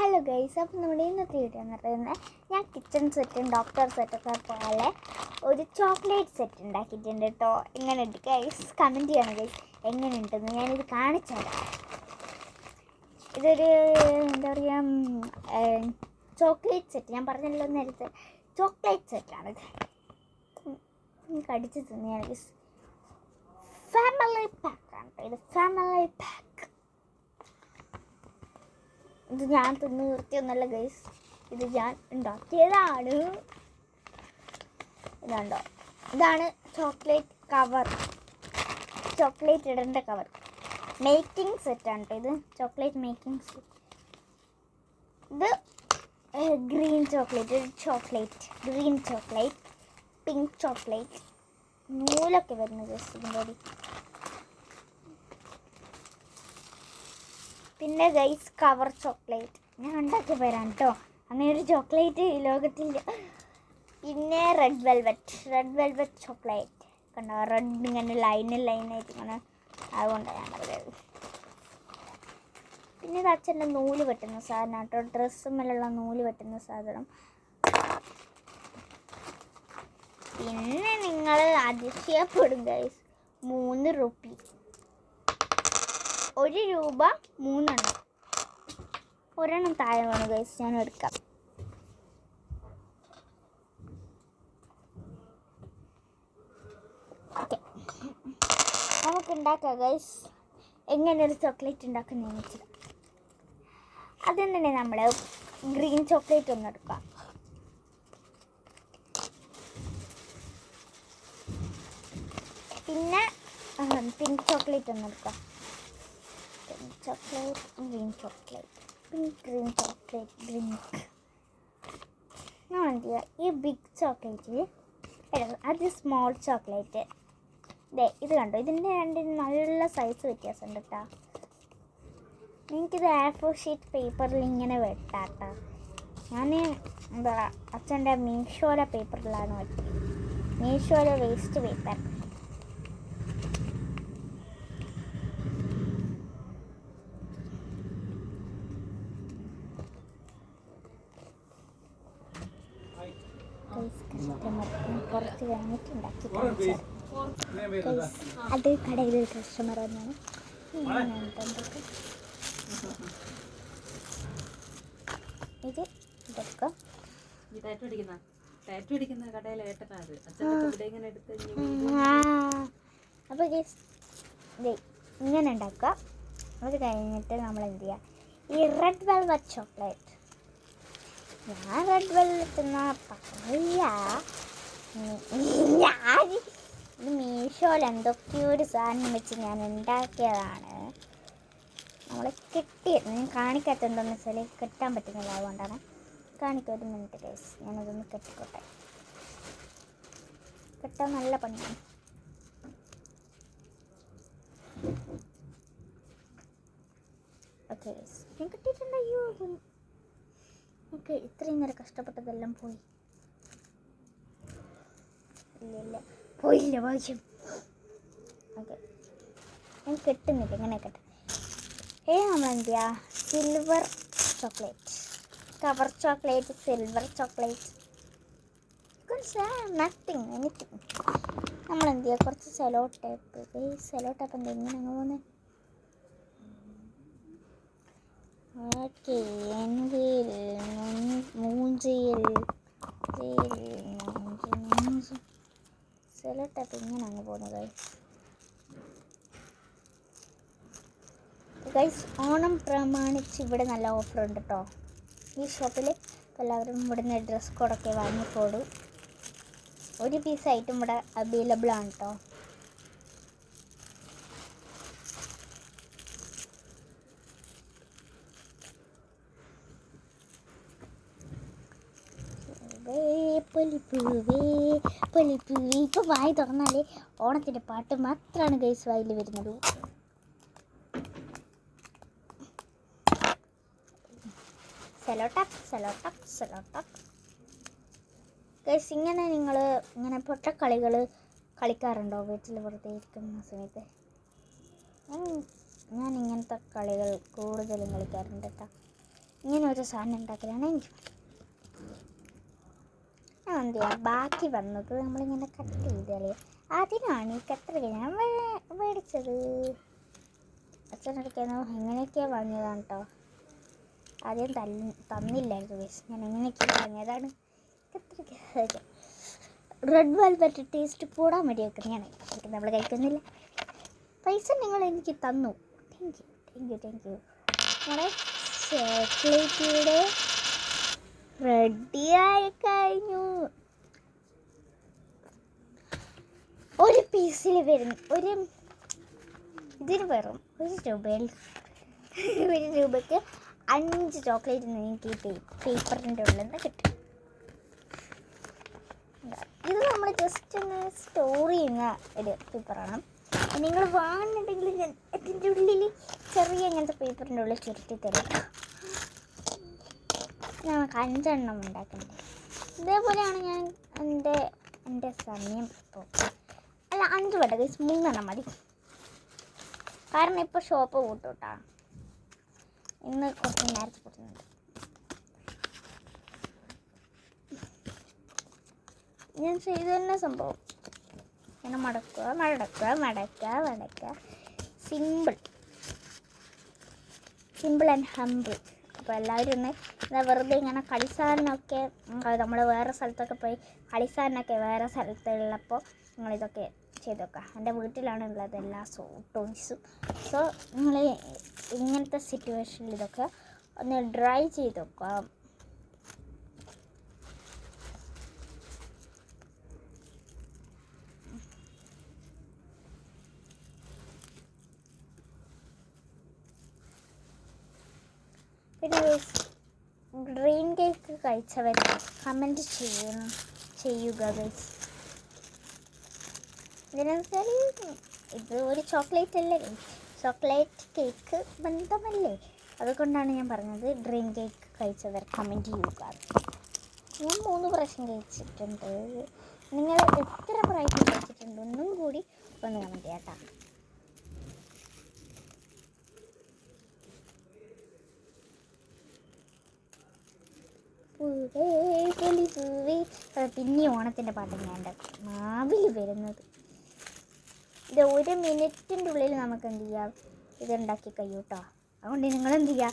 Hello guys, അപ്പം നമ്മുടെ ഇന്നത്തെ വീഡിയോ എന്ന് പറയുന്നത് ഞാൻ കിച്ചൺ സെറ്റും ഡോക്ടർ സെറ്റൊക്കെ പോലെ ഒരു ചോക്ലേറ്റ് സെറ്റ് ഉണ്ടാക്കിയിട്ടുണ്ട് കേട്ടോ. എങ്ങനെയുണ്ട് ഗൈസ്? കമൻറ്റ് ചെയ്യണം ഗൈസ് എങ്ങനെയുണ്ടെന്ന്. ഞാനിത് കാണിച്ചു തരാം. ഇതൊരു എന്താ പറയുക, ചോക്ലേറ്റ് സെറ്റ്. ഞാൻ പറഞ്ഞല്ലോ നേരത്തെ, ചോക്ലേറ്റ് സെറ്റാണിത്. കടിച്ച് തിന്നെയാണ് ഗൈസ്. ഫാമിലി പാക്കാണ് കേട്ടോ ഇത്. Family pack. ഇത് ഞാൻ തിന്ന് നിർത്തിയൊന്നല്ല ഗൈസ്, ഇത് ഞാൻ ഉണ്ടാക്കിയതാണ്. ഇതുണ്ടോ, ഇതാണ് ചോക്ലേറ്റ് കവർ, ചോക്ലേറ്റ് ഇടേണ്ട കവർ. മേക്കിംഗ് സെറ്റാണ് കേട്ടോ ഇത്, ചോക്ലേറ്റ് മേക്കിംഗ് സെറ്റ്. ഇത് green chocolate, green chocolate, pink chocolate, നൂലൊക്കെ വരുന്നത് ഗൈസ് ഇതിൻ്റെ കൂടി. പിന്നെ ഗൈസ് കവർ ചോക്ലേറ്റ് ഞാൻ ഉണ്ടാക്കി വരാം കേട്ടോ. അങ്ങനെ ഒരു ചോക്ലേറ്റ് ഈ ലോകത്തില്ല. പിന്നെ റെഡ് വെൽവെറ്റ് ചോക്ലേറ്റ് കണ്ടോ, റെഡ് ഇങ്ങനെ ലൈനായിട്ട് ഇങ്ങനെ, അതുകൊണ്ടാണ് ഞാൻ പറയുന്നത്. പിന്നെ ഇത് അച്ഛൻ്റെ നൂല് വെട്ടുന്ന സാധനം കേട്ടോ, ഡ്രസ്സുമേലുള്ള നൂല് വെട്ടുന്ന സാധനം. പിന്നെ നിങ്ങൾ അതിശയപ്പെടും ഗൈസ്, 3 റുപ്പി, 1 രൂപ 3 എണ്ണം. ഒരെണ്ണം താഴെ വേണം ഗൈസ്, ഞാൻ എടുക്കാം. ഓക്കെ, നമുക്ക് ഉണ്ടാക്കാം ഗൈസ്. എങ്ങനെ ഒരു ചോക്ലേറ്റ് ഉണ്ടാക്കുന്നതെന്ന് വെച്ചാൽ ആദ്യം തന്നെ നമ്മൾ ഗ്രീൻ ചോക്ലേറ്റ് ഒന്ന് എടുക്കാം. പിന്നെ പിങ്ക് ചോക്ലേറ്റ് ഒന്ന് എടുക്കാം. Chocolate, green chocolate, green chocolate, drink. എന്ത് ചെയ്യുക, ഈ ബിഗ് ചോക്ലേറ്റ് അത് സ്മോൾ ചോക്ലേറ്റ്. ഇത് കണ്ടോ, ഇതിൻ്റെ രണ്ടിന് നല്ല സൈസ് വ്യത്യാസമുണ്ട് കേട്ടോ. എനിക്കിത് A4 ഷീറ്റ് പേപ്പറിൽ ഇങ്ങനെ വെട്ടാം കേട്ടോ. ഞാൻ എന്താ അച്ഛൻ്റെ മീഷോയിലെ പേപ്പറിലാണ് വെട്ടി, മീഷോയിലെ വേസ്റ്റ് പേപ്പർ. കുറച്ച് കഴിഞ്ഞിട്ട് ഉണ്ടാക്കി കാണിച്ചാൽ അത് കടയിൽ ഒരു കസ്റ്റമർ വന്നാണ്. ഇതൊക്കെ അപ്പോൾ ഇങ്ങനെ ഉണ്ടാക്കുക. അത് കഴിഞ്ഞിട്ട് നമ്മൾ എന്ത് ചെയ്യുക, ഈ റെഡ് വെൽവെറ്റ് ചോക്ലേറ്റ്, ഞാൻ റെഡ് വെൽവെറ്റ് എന്നാ പറയ, ഞാൻ ഇത് മീഷോയിൽ എന്തൊക്കെയോ ഒരു സാധനം വെച്ച് ഞാൻ ഉണ്ടാക്കിയതാണ്. നമ്മൾ കിട്ടിയത് ഞാൻ കാണിക്കാത്ത എന്താണെന്ന് വെച്ചാൽ കെട്ടാൻ പറ്റുന്നില്ല, അതുകൊണ്ടാണ്. കാണിക്കുക, 1 മിനിറ്റ് ഗൈസ്, ഞാനതൊന്ന് കെട്ടിക്കോട്ടെ. കെട്ടാൻ നല്ല പണിയാണ്. ഓക്കെ ഗൈസ്, ഞാൻ കെട്ടിയിട്ടുണ്ടോ? ഓക്കെ, ഇത്രയും നേരം കഷ്ടപ്പെട്ടതെല്ലാം പോയി. ഇല്ല പോയില്ല, ഭാഗ്യം. ഓക്കെ, ഞാൻ കെട്ടുന്നില്ല, ഇങ്ങനെ കെട്ടും. നമ്മൾ എന്ത് ചെയ്യുക, silver chocolate, cover chocolate, silver chocolate, nothing anything. നമ്മൾ എന്ത് ചെയ്യുക, കുറച്ച് സെലോ ടേപ്പ് എന്താ ഇങ്ങനെ അങ്ങ് പോകുന്നത്. സെലോ ടേപ്പ് ഇങ്ങനെ അങ്ങ് പോകുന്നത് ഗൈസ്. ഓണം പ്രമാണിച്ച് ഇവിടെ നല്ല ഓഫർ ഉണ്ട് കേട്ടോ ഈ ഷോപ്പിൽ. എല്ലാവരും ഇവിടുന്ന് ഡ്രസ് കോഡൊക്കെ വാങ്ങിക്കോളൂ. 1 പീസ് ഐറ്റം ഇവിടെ അവൈലബിൾ ആണ് കേട്ടോ. പൊലിപ്പൂവേ ഇപ്പോൾ വായി തുറന്നാലേ ഓണത്തിൻ്റെ പാട്ട് മാത്രമാണ് ഗൈസ് വായിൽ വരുന്നത്. സെലോട്ടാപ്പ് ഗൈസ്. ഇങ്ങനെ നിങ്ങൾ ഇങ്ങനെ പൊട്ടക്കളികൾ കളിക്കാറുണ്ടോ വീട്ടിൽ വെറുതെ ഇരിക്കുന്ന സമയത്ത്? ഞാൻ ഇങ്ങനത്തെ കളികൾ കൂടുതലും കളിക്കാറുണ്ട് കേട്ടോ. ഇങ്ങനെ ഒരു സാധനം ഉണ്ടാക്കലാണ് എനിക്ക്. ഞാൻ എന്ത് ചെയ്യാം, ബാക്കി വന്നത് നമ്മളിങ്ങനെ കട്ട് ചെയ്ത് കളയാം. അതിനാണ് ഈ കട്ടർ ഞാൻ മേടിച്ചത്. അച്ഛനടുക്കാനോ എങ്ങനെയൊക്കെയാണ് വാങ്ങിയതാണ് കേട്ടോ. ആദ്യം തന്നില്ലായിരുന്നു ഗൈസ്. ഞാൻ എങ്ങനെയൊക്കെയാണ് വാങ്ങിയതാണ്. കത്രിക റെഡ് വെൽവെറ്റ് ടേസ്റ്റ് കൂടാൻ വേണ്ടി വെക്കുന്നതാണ്. നമ്മൾ കഴിക്കുന്നില്ല. പൈസ നിങ്ങൾ എനിക്ക് തന്നു. Thank you. നമ്മുടെ ചോക്ലേറ്റിയുടെ റെഡിയായി കഴിഞ്ഞു. ഒരു പീസിൽ വരുന്നു ഇതിന് വെറും ₹1 5 ചോക്ലേറ്റ് നിങ്ങൾക്ക് ഈ പേപ്പറിൻ്റെ ഉള്ളിൽ നിന്ന് കിട്ടും. ഇത് നമ്മൾ ജസ്റ്റ് ഒന്ന് സ്റ്റോർ ചെയ്യുന്ന ഒരു പേപ്പറാണ്. നിങ്ങൾ വാങ്ങുന്നുണ്ടെങ്കിൽ ഞാൻ ഇതിൻ്റെ ഉള്ളിൽ ചെറിയ ഇങ്ങനത്തെ പേപ്പറിൻ്റെ ഉള്ളിൽ ചുരുട്ടി തരാം. നമുക്ക് 5 എണ്ണം ഉണ്ടാക്കുന്നത്. ഇതേപോലെയാണ് ഞാൻ എൻ്റെ സമയം ഇപ്പോൾ. അല്ല 5 വേണ്ട ഗൈസ്, 3 എണ്ണം മതി. കാരണം ഇപ്പോൾ ഷോപ്പ് കൂട്ടൂട്ടാ. ഇന്ന് കുറച്ച് നേരത്തെ കൂട്ടുന്നുണ്ട്. ഞാൻ ചെയ്തു തന്നെ സംഭവം. ഇങ്ങനെ മടക്കുക. Simple and humble. അപ്പോൾ എല്ലാവരും ഒന്ന് വെറുതെ ഇങ്ങനെ കളിസാധനമൊക്കെ നമ്മൾ വേറെ സ്ഥലത്തൊക്കെ പോയി കളിസാധനമൊക്കെ വേറെ സ്ഥലത്തുള്ളപ്പോൾ നിങ്ങളിതൊക്കെ ചെയ്ത് നോക്കുക. എൻ്റെ വീട്ടിലാണ് ഉള്ളത് എല്ലാ ടോയ്സും. സോ നിങ്ങൾ ഇങ്ങനത്തെ സിറ്റുവേഷനിൽ ഇതൊക്കെ ഒന്ന് ട്രൈ ചെയ്ത് നോക്കുക. പിന്നെ ഡ്രീം കേക്ക് കഴിച്ചവർ കമൻറ്റ് ചെയ്യുക ഗൈസ്. ഇതിനെന്നുവെച്ചാൽ ഇത് ഒരു ചോക്ലേറ്റ് അല്ലേ, ചോക്ലേറ്റ് കേക്ക് ബന്ധമല്ലേ, അതുകൊണ്ടാണ് ഞാൻ പറഞ്ഞത് ഡ്രീം കേക്ക് കഴിച്ചവർ കമൻറ്റ് ചെയ്യുക. ഞാൻ 3 പ്രാവശ്യം കഴിച്ചിട്ടുണ്ട്. നിങ്ങൾ എത്ര പ്രാവശ്യം കഴിച്ചിട്ടുണ്ട് ഒന്നും കൂടി ഒന്ന് കമൻറ്റ് ചെയ്യാം കേട്ടോ. പിന്നെ ഓണത്തിൻ്റെ പാട്ട് ഞാൻ മാവിൽ വരുന്നത്. ഇത് 1 മിനിറ്റിൻ്റെ ഉള്ളിൽ നമുക്ക് എന്ത് ചെയ്യാം, ഇതുണ്ടാക്കി കഴിയും കേട്ടോ. അതുകൊണ്ട് നിങ്ങൾ എന്ത് ചെയ്യുക,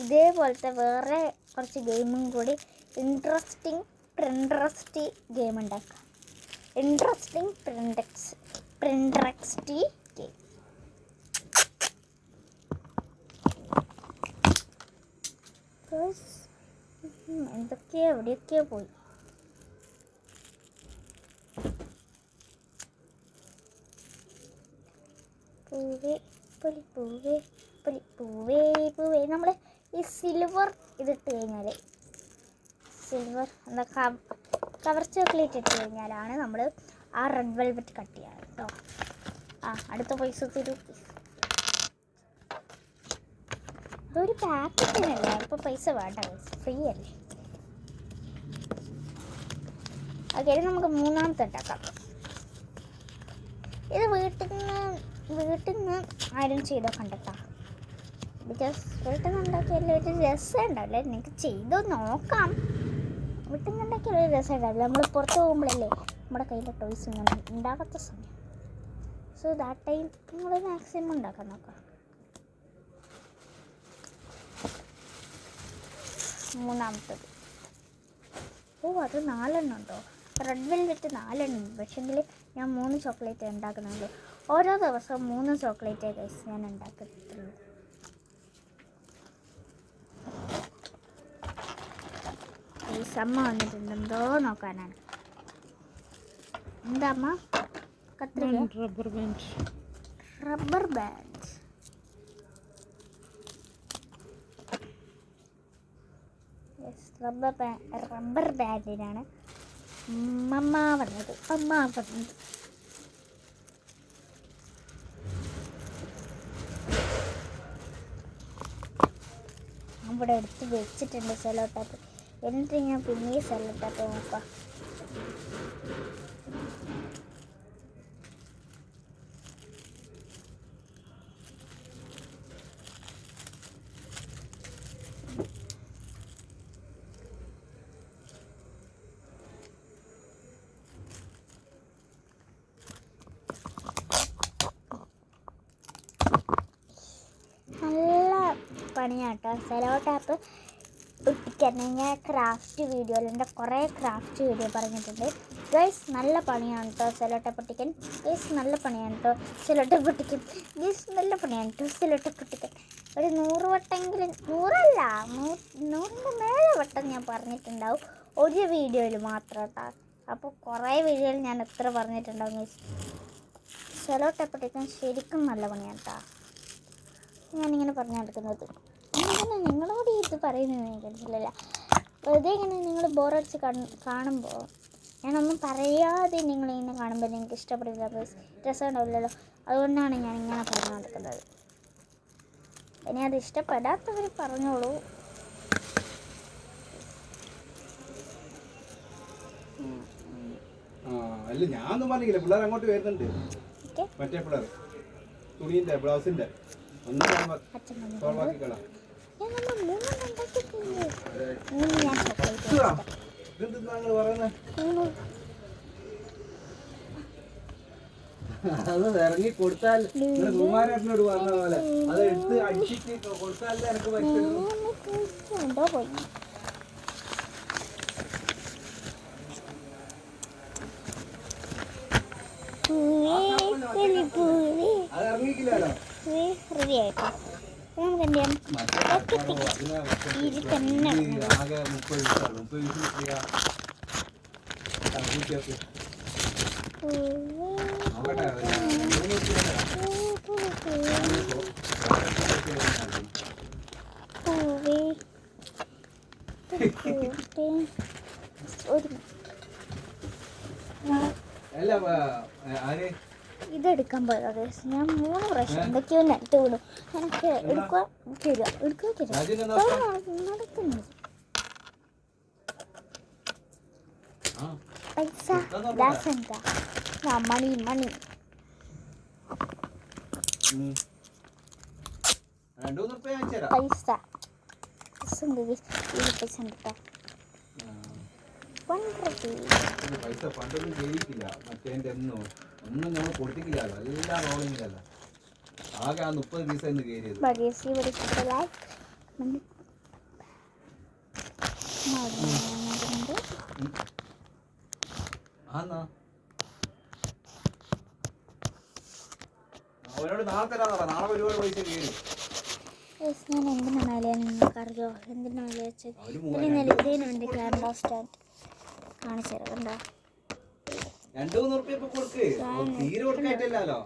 ഇതേപോലത്തെ വേറെ കുറച്ച് ഗെയിമും കൂടി ഇൻട്രസ്റ്റിംഗ് ഗെയിം ഉണ്ടാക്കുക. Interesting game. എന്തൊക്കെയോ എവിടെയൊക്കെയോ പോയി. പൂവേ നമ്മൾ ഈ സിൽവർ ഇതിട്ട് കഴിഞ്ഞാൽ, സിൽവർ എന്താ കവർ ചോക്ലേറ്റ് ഇട്ട് കഴിഞ്ഞാലാണ് നമ്മൾ ആ റെഡ് വെൽവെറ്റ് കട്ട് ചെയ്യാറ് കേട്ടോ. അടുത്ത പൈസ തരൂ. ഇതൊരു പാക്കറ്റിനല്ലേ, അപ്പോൾ പൈസ വേണ്ട, ഫ്രീ അല്ലേ. ഓക്കെ, നമുക്ക് 3ാമത്തെ ഉണ്ടാക്കാം. ഇത് വീട്ടിൽ നിന്ന് ആരും ചെയ്തോ കണ്ടെത്താ. ബിക്കോസ് വീട്ടിൽ നിന്ന് ഉണ്ടാക്കിയാലും ഒരു രസം ഉണ്ടാവില്ല. നിങ്ങൾക്ക് ചെയ്തോ നോക്കാം. വീട്ടിൽ നിന്ന് ഉണ്ടാക്കിയാലും ഒരു രസം ഉണ്ടാവില്ല. നമ്മൾ പുറത്ത് പോകുമ്പോഴല്ലേ നമ്മുടെ കയ്യിലെ ടോയ്സ് ഇങ്ങനെ ഉണ്ടാകാത്ത സമയം. സോ ദാറ്റ് ടൈം നമ്മൾ മാക്സിമം ഉണ്ടാക്കാൻ നോക്കാം. 3ാമത്തത്. അത് 4 എണ്ണം ഉണ്ടോ? റെഡ് വെൽവെറ്റ് 4 എണ്ണം. പക്ഷേങ്കിൽ ഞാൻ 3 ചോക്ലേറ്റ് ഉണ്ടാക്കുന്നുള്ളൂ. ഓരോ ദിവസവും 3 ചോക്ലേറ്റ് ഗൈസ് ഞാൻ ഉണ്ടാക്കത്തുള്ളൂ. ഈ അമ്മ വന്നിട്ടുണ്ട്, എന്തോ നോക്കാനാണ്. എന്താ അമ്മ? കത്രിക, റബ്ബർ ബാൻഡ്. റബ്ബർ ബാൻഡിനാണ് അമ്മ വന്നത്. ഇവിടെ എടുത്ത് വെച്ചിട്ടുണ്ട് സെല്ലോ ടാപ്പ്. എന്നിട്ട് ഞാൻ പിന്നെ സെല്ലോ ടാപ്പ് നോക്കാം. പണിയാട്ടോ സെലോ ടാപ്പ് ഒട്ടിക്കാൻ. ഞാൻ ക്രാഫ്റ്റ് വീഡിയോയിൽ എൻ്റെ കുറേ ക്രാഫ്റ്റ് വീഡിയോ പറഞ്ഞിട്ടുണ്ട് ഗൈസ്. നല്ല പണിയാണ് കേട്ടോ സെലോ ടാപ്പ് ഒട്ടിക്കാൻ. ഗൈസ് നല്ല പണിയാണ് കേട്ടോ സെലോ ടാപ്പ് ഒട്ടിക്കാൻ. ഗൈസ് നല്ല പണിയാണ് കേട്ടോ സെലോ ടാപ്പ് ഒട്ടിക്കാൻ. ഒരു 100 വട്ടമെങ്കിലും, 100 അല്ല 100ൻ്റെ മേലെ വട്ടം ഞാൻ പറഞ്ഞിട്ടുണ്ടാവും ഒരു വീഡിയോയിൽ മാത്രം കേട്ടോ. അപ്പോൾ കുറേ വീഡിയോയിൽ ഞാൻ എത്ര പറഞ്ഞിട്ടുണ്ടാവും ഗൈസ്. സെലോ ടാപ്പ് ഒട്ടിക്കാൻ ശരിക്കും നല്ല പണിയാണ് കേട്ടോ. ഞാനിങ്ങനെ പറഞ്ഞു നടക്കുന്നത് ഇങ്ങനെ നിങ്ങളോട് ഇത് പറയുന്നത് എനിക്ക് മനസ്സിലല്ല. വെറുതെ ഇങ്ങനെ നിങ്ങൾ ബോറടിച്ച് കാണുമ്പോൾ ഞാനൊന്നും പറയാതെ നിങ്ങളിങ്ങനെ കാണുമ്പോൾ നിങ്ങൾക്ക് ഇഷ്ടപ്പെടില്ല, രസമുണ്ടാവില്ലല്ലോ. അതുകൊണ്ടാണ് ഞാനിങ്ങനെ പറഞ്ഞു നടക്കുന്നത്. ഇനി അത് ഇഷ്ടപ്പെടാത്തവർ പറഞ്ഞോളൂ. അല്ല ഞാനൊന്നും പറഞ്ഞില്ല. പിള്ളേർ അങ്ങോട്ട് വരുന്നുണ്ട്. മറ്റേ പിള്ളേർ തുണീൻ്റെ ബ്ലൗസിൻ്റെ സോൾവാക്കിക്കളാം. അത് ഇറങ്ങി കൊടുത്താൽ കുമാരേട്ടനോട് പറഞ്ഞ പോലെ അത് എടുത്ത് അടിച്ചിട്ട് കൊടുത്താലേ എനിക്ക് പറ്റുള്ളൂ. അത് ഇറങ്ങിക്കില്ലല്ലോ. നമുക്ക് എന്ത് ചെയ്യാം? ആകെ 30 ഇതെടുക്കാൻ പോയത് ഞാൻ 3 പ്രാവശ്യം എന്തൊക്കെയോ നിലത്ത് വീണു. എനിക്ക് എടുക്കുക നടക്കുന്നു പൈസ മണി പൈസ പൈസ പണ്ടൊന്നും ജയിക്കില്ല. മറ്റേന്റെ ഒന്നും നമ്മൾ കൊടുത്തിക്കില്ലല്ലോ. എല്ലാം റോളിങ്ങിലല്ല. ആകെ ആ 30 പൈസ എന്ന് കയറിയത്. അവരോട് നാളെ തരാന്ന് പറ. നാളെ ഒരുപാട് പൈസ കയറി. ഞാൻ എന്തിനാ മേലെ നിങ്ങൾക്കറിയോ? എന്തിനാ മേലെ വെച്ചത്? ഇതിനുണ്ട് ക്യാമറ സ്റ്റാൻഡ് കാണിച്ചു തരാം. കണ്ടോ 2-3 റുപ്യ കൊടുക്ക്. തീരെ കൊടുക്കായിട്ടല്ലോ.